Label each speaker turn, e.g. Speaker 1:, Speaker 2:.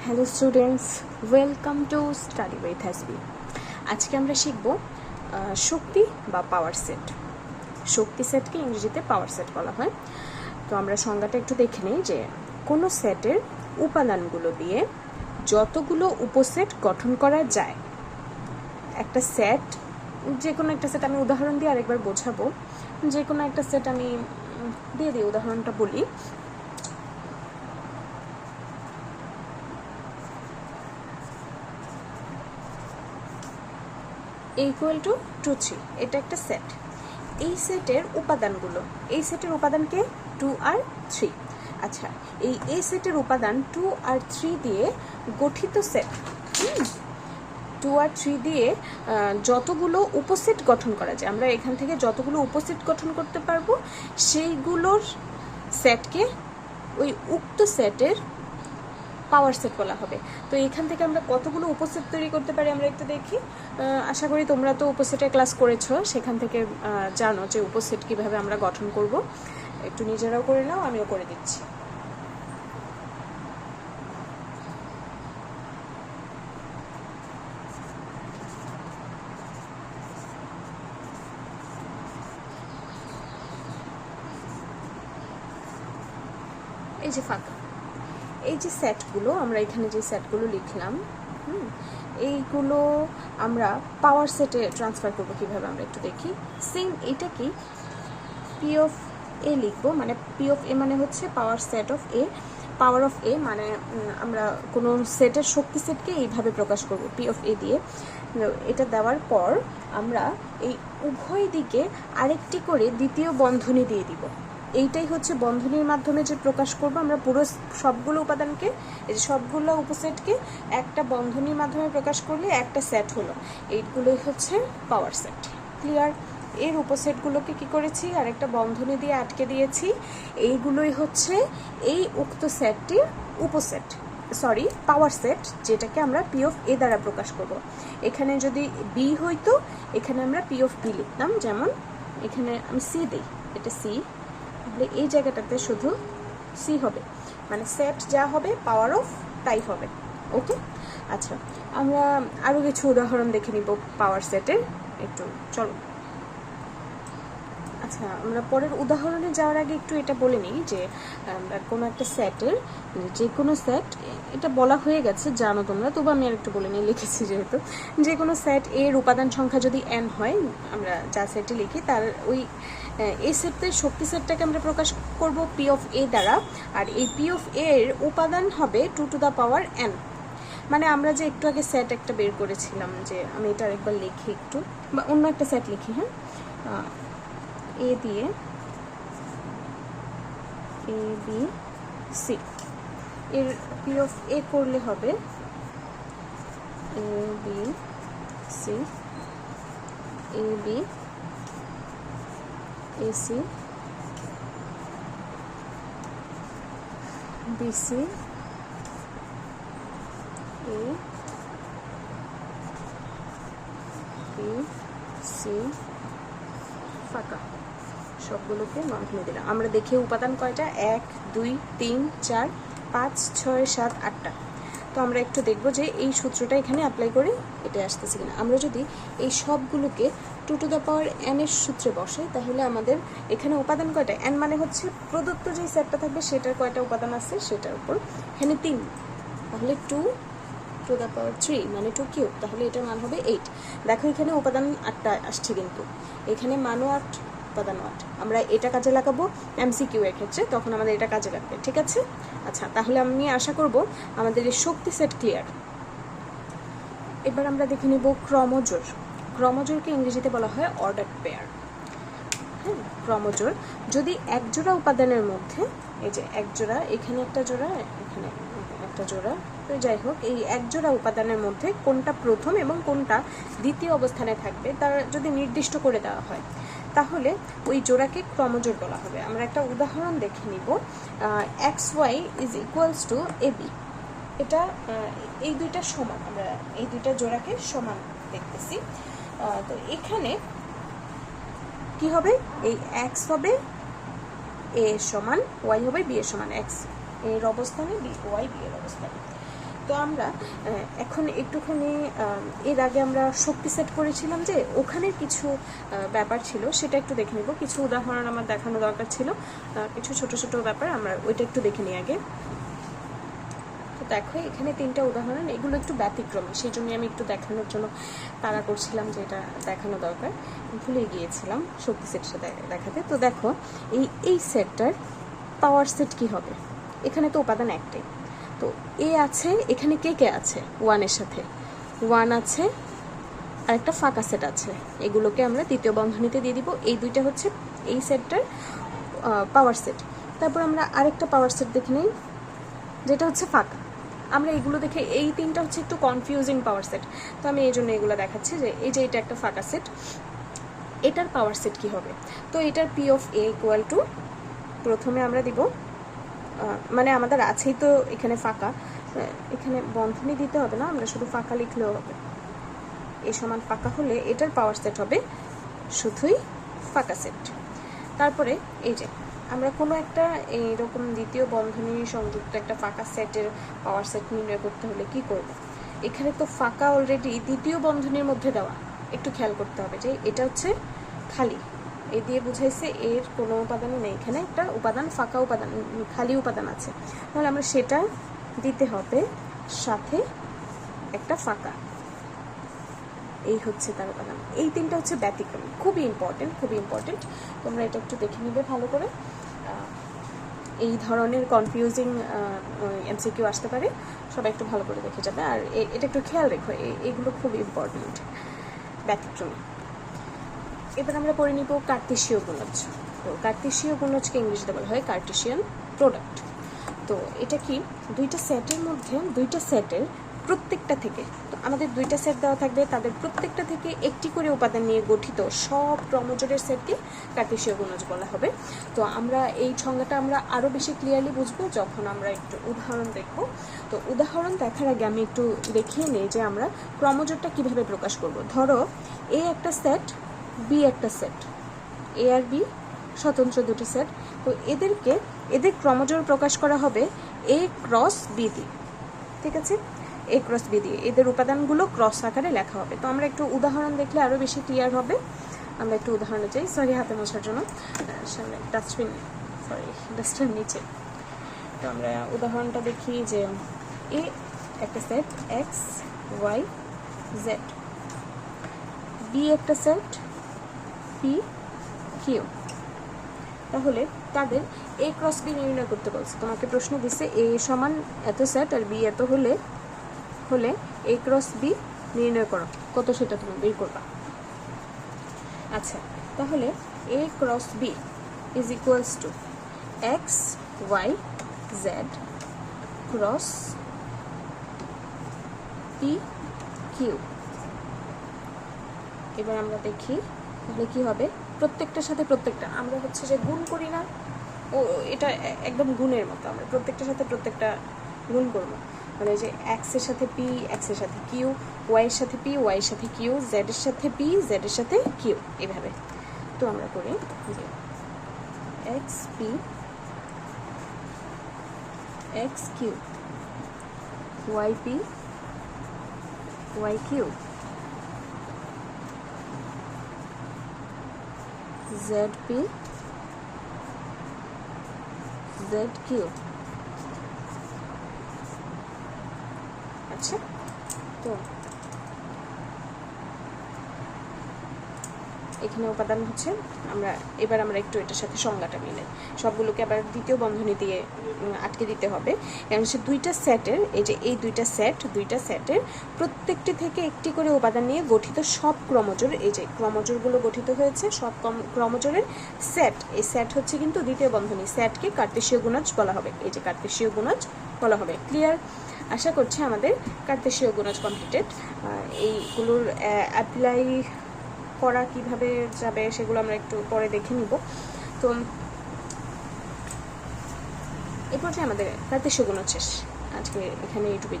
Speaker 1: Hello students, welcome to study with SB. আজকে আমরা শিখব শক্তি বা পাওয়ার সেট। শক্তি সেটকে ইংরেজিতে পাওয়ার সেট বলা হয়। তো আমরা সংজ্ঞাটা একটু দেখে নিই যে কোনো সেটের উপাদানগুলো দিয়ে যতগুলো উপসেট গঠন করা যায়। একটা সেট, যে কোনো একটা সেট আমি উদাহরণ দিয়ে আরেকবার বোঝাবো। যে কোনো একটা সেট আমি দিয়ে দিই, উদাহরণটা বলি। ইকুয়াল টু 2 3, এটা একটা সেট। এই সেটের উপাদানগুলো, এই সেটের উপাদানকে 2 আর 3। আচ্ছা, এই সেটের উপাদান 2 আর 3 দিয়ে গঠিত সেট। 2 আর 3 দিয়ে যতগুলো উপসেট গঠন করা যায়, আমরা এখান থেকে যতগুলো উপসেট গঠন করতে পারবো সেইগুলোর সেটকে ওই উক্ত সেটের পাওয়ার সেট বলা হবে। তো এখান থেকে আমরা কতগুলো উপসেট তৈরি করতে পারি আমরা একটু দেখি। আশা করি তোমরা তো উপসেটের ক্লাস করেছো, সেখান থেকে জানো যে উপসেট কিভাবে আমরা গঠন করব। একটু নিজেরাও করে নাও, আমিও করে দিচ্ছি। এই যে ফাঁকা, এই যে সেটগুলো, আমরা এখানে যে সেটগুলো লিখলাম, এইগুলো আমরা পাওয়ার সেটে ট্রান্সফার করবো কিভাবে আমরা একটু দেখি। সেম এটা কি পি অফ এ লিখবো, মানে পি অফ এ মানে হচ্ছে power set of A. Power of A মানে আমরা কোনো সেটের শক্তি সেটকে এইভাবে প্রকাশ করব পি অফ এ দিয়ে। এটা দেওয়ার পর আমরা এই উভয় দিকে আরেকটি করে দ্বিতীয় বন্ধনী দিয়ে দিব। এইটাই হচ্ছে বন্ধনীর মাধ্যমে যে প্রকাশ করব আমরা পুরো সবগুলো উপাদানকে, এই সবগুলো উপসেটকে একটা বন্ধনীর মাধ্যমে প্রকাশ করলে একটা সেট হলো। এইগুলোই হচ্ছে পাওয়ার সেট। ক্লিয়ার? এর উপসেটগুলোকে কি করেছি, আর একটা বন্ধনী দিয়ে আটকে দিয়েছি। এইগুলোই হচ্ছে এই উক্ত সেটটির উপসেট, সরি পাওয়ার সেট, যেটাকে আমরা পি অফ এ দ্বারা প্রকাশ করব। এখানে যদি বি হইতো, এখানে আমরা পি অফ বি লিখতাম। যেমন এখানে আমি সি দিই, এটা সি, তাহলে এই জায়গাটাতে শুধু সি হবে, মানে সেট যা হবে পাওয়ার অফ তাই হবে। ওকে, আচ্ছা আমরা আরও কিছু উদাহরণ দেখে নিব পাওয়ার সেটের। একটু চলো। আচ্ছা, আমরা পরের উদাহরণে যাওয়ার আগে একটু এটা বলে নিই যে আমরা কোনো একটা সেটের, যে কোনো সেট, এটা বলা হয়ে গেছে জানো তোমরা, তবু আমি আর একটু বলে নিই, লিখেছি যেহেতু। যে কোনো সেট এর উপাদান সংখ্যা যদি n হয়, আমরা যা সেটে লিখি তার ওই এই সেটের শক্তি সেটটাকে আমরা প্রকাশ করব পি অফ এ দ্বারা। আর এই পি অফ এর উপাদান হবে 2 টু দ্য পাওয়ার n। মানে আমরা যে একটু আগে সেট একটা বের করেছিলাম, যে আমি এটা আরেকবার লিখি একটু, বা অন্য একটা সেট লিখি। হ্যাঁ, এ দিয়ে এ বি সি, এর পি অফ এ করলে হবে A B C, A B A C, B C, A B C, ফাঁকা, সবগুলোকে বন্ধনী দিলাম। আমরা দেখি উপাদান কয়টা, 1 2 3 4 5 6 7 8টা। তো আমরা একটু দেখবো যে এই সূত্রটা এখানে অ্যাপ্লাই করে এটা আসতেছে কিনা। আমরা যদি এই সবগুলোকে 2 টু দ্য পাওয়ার n এর সূত্রে বসাই, তাহলে আমাদের এখানে উপাদান কয়টা, n মানে হচ্ছে প্রদত্ত যে সেটটা থাকবে সেটার কয়টা উপাদান আছে সেটার উপর। এখানে 3, তাহলে 2 টু দ্য পাওয়ার 3 মানে 2 কিউব, তাহলে এটার মান হবে 8। দেখো এখানে উপাদান 8টা আসছে, কিন্তু এখানে মানও 8, উপাদান 8। আমরা এটা কাজে লাগাবো এমসিকিউ এর ক্ষেত্রে, তখন আমাদের এটা কাজে লাগবে। ঠিক আছে? আচ্ছা, তাহলে আমি আশা করব আমাদের এই শক্তি সেট ক্লিয়ার। এবার আমরা দেখে নিব ক্রমজোড়। ক্রমজোড়কে ইংরেজিতে বলা হয় অর্ডার পেয়ার। হ্যাঁ, ক্রমজোড় যদি এক জোড়া উপাদানের মধ্যে, এই যে এক জোড়া, এখানে একটা জোড়া, এখানে একটা জোড়া, তো যাই হোক, এই এক জোড়া উপাদানের মধ্যে কোনটা প্রথম এবং কোনটা দ্বিতীয় অবস্থানে থাকবে তার যদি নির্দিষ্ট করে দেওয়া হয়, তাহলে ওই জোড়াকে ক্রমজোড় বলা হবে। আমরা একটা উদাহরণ দেখে নিব। X Y is equals to A B. এটা এই দুইটা সমান, আমরা এই দুইটা জোড়াকে সমান দেখতেছি। তো এখানে কি হবে, এই এক্স হবে এ সমান, ওয়াই হবে বি এর সমান। এক্স এর অবস্থানে বি, ওয়াই বি এর অবস্থানে। তো আমরা এখন একটুখানি এর আগে আমরা শক্তি সেট করেছিলাম যে ওখানে কিছু ব্যাপার ছিল, সেটা একটু দেখে নেব। কিছু উদাহরণ আমার দেখানো দরকার ছিল, কিছু ছোট ছোট ব্যাপার, আমরা ওইটা একটু দেখে নিই আগে। তো দেখো এখানে 3টা উদাহরণ, এগুলো একটু ব্যতিক্রমী, সেই জন্যই আমি একটু দেখানোর জন্য তাড়া করছিলাম যে এটা দেখানো দরকার, ভুলে গিয়েছিলাম শক্তি সেটটা দেখাতে। তো দেখো এই সেটটার পাওয়ার সেট কি হবে? এখানে তো উপাদান একটাই, তো এ আছে, এখানে কে কে আছে? 1 এর সাথে 1 আছে আর একটা ফাঁকা সেট আছে, এগুলোকে আমরা দ্বিতীয় বন্ধনীতে দিয়ে দিব। এই দুইটা হচ্ছে এই সেটটার পাওয়ার সেট। তারপর আমরা আরেকটা পাওয়ার সেট দেখে নিই, যেটা হচ্ছে ফাঁকা। আমরা এগুলো দেখে এই 3টা হচ্ছে একটু কনফিউজিং পাওয়ার সেট, তো আমি এই জন্য এগুলো দেখাচ্ছি যে এই যে এটা একটা ফাঁকা সেট, এটার পাওয়ার সেট কি হবে? তো এটার P of A equal to, প্রথমে আমরা দিব, মানে আমাদের আছেই তো এখানে ফাঁকা, এখানে বন্ধনী দিতে হবে না, আমরা শুধু ফাঁকা লিখলেও হবে। এ সমান ফাঁকা হলে এটার পাওয়ার সেট হবে শুধুই ফাঁকা সেট। তারপরে এই যে আমরা কোনো একটা এইরকম দ্বিতীয় বন্ধনী সংযুক্ত একটা ফাঁকা সেটের পাওয়ার সেট নির্ণয় করতে হলে কি করব? এখানে তো ফাঁকা অলরেডি দ্বিতীয় বন্ধনীর মধ্যে দেওয়া, একটু খেয়াল করতে হবে যে এটা হচ্ছে খালি, এ দিয়ে বুঝাইছে এর কোনো উপাদানই নেই, এখানে একটা উপাদান ফাঁকা উপাদান খালি উপাদান আছে, তাহলে আমরা সেটা দিতে হবে সাথে একটা ফাঁকা, এই হচ্ছে তার উপাদান। এই 3টা হচ্ছে ব্যতিক্রমী, খুবই ইম্পর্টেন্ট। তোমরা এটা একটু দেখে নিবে ভালো করে, এই ধরনের কনফিউজিং এমসিকিউ আসতে পারে, সবাই একটু ভালো করে দেখে যাবে। আর এটা একটু খেয়াল রেখো, এগুলো খুব ইম্পর্টেন্ট, ব্যতিক্রমী। এবার আমরা পড়ে নিব কার্তেশীয় গুণজ। তো কার্তেশীয় গুণজকে ইংরেজিতে বলা হয় কার্টেশিয়ান প্রোডাক্ট। তো এটা কি, দুইটা সেটের মধ্যে, দুইটা সেটের প্রত্যেকটা থেকে, তো আমাদের দুইটা সেট দেওয়া থাকবে, তাদের প্রত্যেকটা থেকে একটি করে উপাদান নিয়ে গঠিত সব ক্রমজোড়ের সেটকে কার্তেশীয় গুণজ বলা হবে। তো আমরা এই সংজ্ঞাটা আমরা আরও বেশি ক্লিয়ারলি বুঝবো যখন আমরা একটু উদাহরণ দেখব। তো উদাহরণ দেখার আগে আমি একটু দেখিয়ে নিই যে আমরা ক্রমজোড়টা কিভাবে প্রকাশ করব। ধরো এ একটা সেট, বি একটা সেট, এ আর বি স্বতন্ত্র দুটি সেট, তো এদের ক্রমজোড় প্রকাশ করা হবে এ ক্রস বি দিয়ে, ঠিক আছে? এ ক্রস বি দিয়ে এদের উপাদানগুলো ক্রস আকারে লেখা হবে। তো আমরা একটু উদাহরণ দেখলে আরও বেশি ক্লিয়ার হবে। আমরা একটু উদাহরণে যাই, সরি হাতে মোছার জন্য সামনে ডাস্টবিন, ডাস্টবিন নিচে। তো আমরা উদাহরণটা দেখি যে এ একটা set X Y Z, B একটা সেট পি কিউ, তাহলে তাদের এ ক্রস বি নির্ণয় করতে বলছে। তোমাকে প্রশ্ন দিচ্ছে এ সমান এত সেট আর বি এত হলে এ ক্রস বি নির্ণয় করো, কত সেটা তুমি বের করবা। আচ্ছা, তাহলে A cross B is equals to X Y Z cross P Q. এবার আমরা দেখি তাহলে কি হবে। প্রত্যেকটার সাথে প্রত্যেকটা আমরা হচ্ছে যে গুণ করি না, ও এটা একদম গুণের মতো, আমরা প্রত্যেকটার সাথে প্রত্যেকটা গুণ করবো। মানে যে এক্সের সাথে পি, এক্সের সাথে কিউ, ওয়াইয়ের সাথে পি, ওয়াইয়ের সাথে কিউ, জেডের সাথে পি, জেডের সাথে কিউ, এভাবে। তো আমরা করি যে X P X Q, Y P Y Q, Z P Z Q. আচ্ছা, তো এখানে উপাদান হচ্ছে এবার আমরা একটু এটার সাথে সংজ্ঞাটা মিলাই, সবগুলোকে আবার দ্বিতীয় বন্ধনী দিয়ে আটকে দিতে হবে। কারণ সে দুইটা সেটের, এই যে এই দুইটা সেটের প্রত্যেকটি থেকে একটি করে উপাদান নিয়ে গঠিত সব ক্রমজোড়, এই যে ক্রমজোড়গুলো গঠিত হয়েছে সব ক্রমজোড়ের সেট, এই সেট হচ্ছে কিন্তু দ্বিতীয় বন্ধনী, সেটকে কার্তেশীয় গুণজ বলা হবে, এই যে কার্তেশীয় গুণজ বলা হবে। ক্লিয়ার? আশা করছি আমাদের কার্তেশীয় গুণজ কমপ্লিটেড। এইগুলোর অ্যাপ্লাই করা কিভাবে যাবে সেগুলো আমরা একটু পরে দেখে নিব। তো এরপর যে আমাদের কার্তেশীয় গুণজ শেষ, আজকে এখানে এইটুকুই।